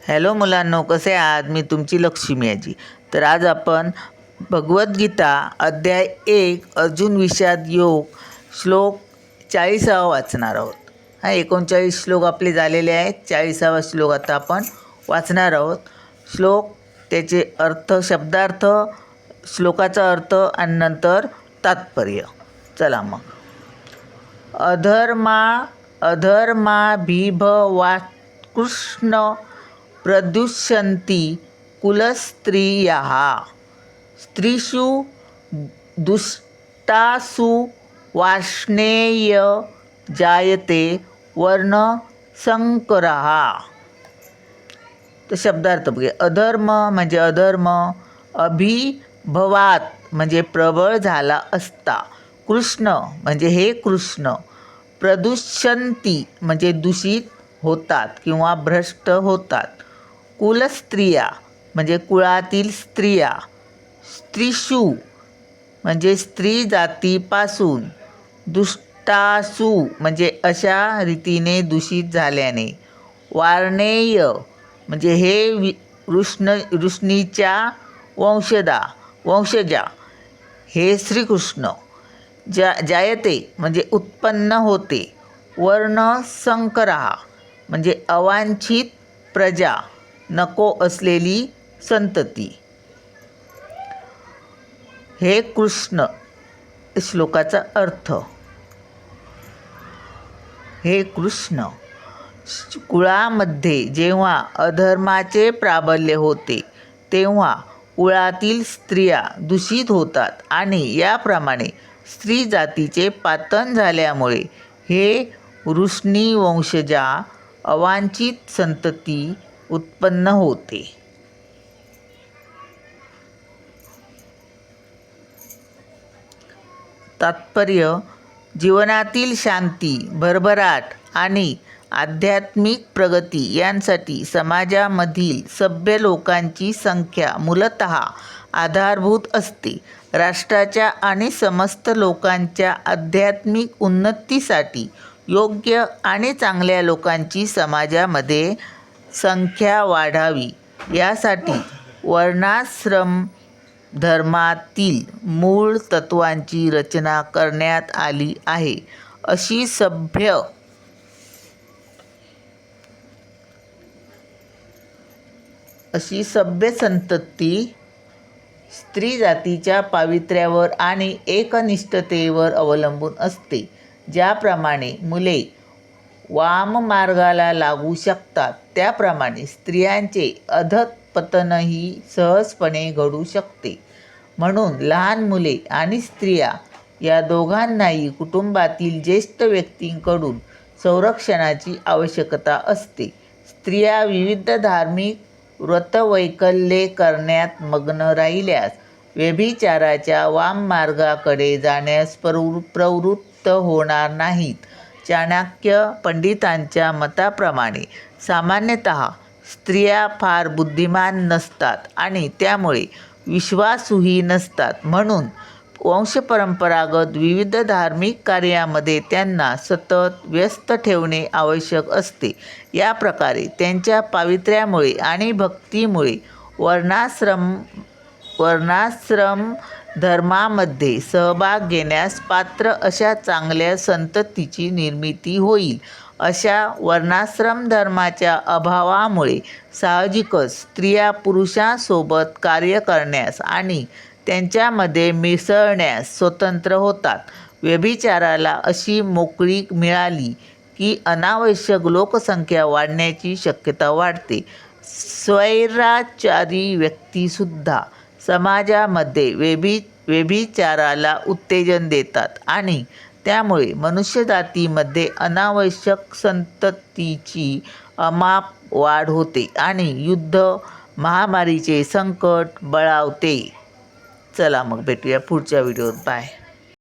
Hello मुलांनो, कसे आहात? मी तुमची लक्ष्मी आजी. तर आज आपण भगवद्गीता अध्याय 1 अर्जुन विषाद योग श्लोक 40 वाचणार आहोत. 39 श्लोक आपले झालेले आहेत. 40वा श्लोक आता आपण वाचणार आहोत. श्लोक, त्याचे अर्थ, शब्दार्थ, श्लोकाचा अर्थ आणि नंतर तात्पर्य. चला मग. अधर्माभिभवा कृष्ण प्रदुष्यन्ति कुलस्त्रियः स्त्रीषु दुष्टासु वार्ष्णेय जायते वर्णसंकरः. तर शब्दार्थ बघे. अधर्म म्हणजे अधर्म, अभिभवात म्हणजे प्रबळ झाला असता, कृष्ण म्हणजे हे कृष्ण, प्रदुष्यन्ति म्हणजे दूषित होतात किंवा भ्रष्ट होतात, कुलस्त्रिया म्हणजे कुळातील स्त्रिया, स्त्रीषु म्हणजे स्त्री जातीपासून, दुष्टासु म्हणजे अशा रीतीने दूषित झाल्याने, वार्णेय म्हणजे हे ऋष्णीच्या वंशजा हे श्रीकृष्ण, जायते म्हणजे उत्पन्न होते, वर्णसंकरः म्हणजे अवांछित प्रजा, नको असलेली संतती. हे कृष्ण. श्लोकाचा अर्थ. हे कृष्ण, कुळामध्ये जेव्हा अधर्माचे प्राबल्य होते तेव्हा कुळातील स्त्रिया दूषित होतात आणि याप्रमाणे स्त्री जातीचे पातन झाल्यामुळे हे वृष्णी वंशजा अवांछित संतती उत्पन्न होते. तात्पर्य. जीवनातील शांती, भरभराट आणि आध्यात्मिक प्रगती यांसाठी समाजामधील सभ्य लोकांची संख्या मूलतः आधारभूत असते. राष्ट्राच्या आणि समस्त लोकांच्या आध्यात्मिक उन्नतीसाठी योग्य आणि चांगल्या लोकांची समाजामध्ये संख्या वाढावी यासाठी वर्णाश्रम धर्मातील मूळ तत्वांची रचना करण्यात आली आहे. अशी सभ्य संतती स्त्री जातीच्या पावित्र्यावर आणि एकनिष्ठतेवर अवलंबून असते. ज्याप्रमाणे मुले वाममार्गाला लागू शकतात त्याप्रमाणे स्त्रियांचे अधःपतनही सहजपणे घडू शकते. म्हणून लहान मुले आणि स्त्रिया या दोघांनाही कुटुंबातील ज्येष्ठ व्यक्तींकडून संरक्षणाची आवश्यकता असते. स्त्रिया विविध धार्मिक व्रतवैकल्ये करण्यात मग्न राहिल्यास व्यभिचाराच्या वाममार्गाकडे जाण्यास प्रवृत्त होणार नाहीत. चाणक्य पंडितांच्या मताप्रमाणे सामान्यतः स्त्रिया फार बुद्धिमान नसतात आणि त्यामुळे विश्वासूही नसतात. म्हणून वंशपरंपरागत विविध धार्मिक कार्यामध्ये त्यांना सतत व्यस्त ठेवणे आवश्यक असते. या प्रकारे त्यांच्या पावित्र्यामुळे आणि भक्तीमुळे वर्णाश्रम धर्मामध्ये सहभाग घेण्यास पात्र अशा चांगल्या संततीची निर्मिती होईल. अशा वर्णाश्रम धर्माच्या अभावामुळे साहजिकच स्त्रिया पुरुषांसोबत कार्य करण्यास आणि त्यांच्यामध्ये मिसळण्यास स्वतंत्र होतात. व्यभिचाराला अशी मोकळीक मिळाली की अनावश्यक लोकसंख्या वाढण्याची शक्यता वाढते. स्वैराचारी व्यक्तीसुद्धा समाजामध्ये व्यभिचाराला उत्तेजन देतात आणि त्यामुळे मनुष्यजातीमध्ये अनावश्यक संततीची अमाप वाढ होते आणि युद्ध, महामारीचे संकट बळावते. चला मग भेटूया पुढच्या व्हिडिओत. बाय.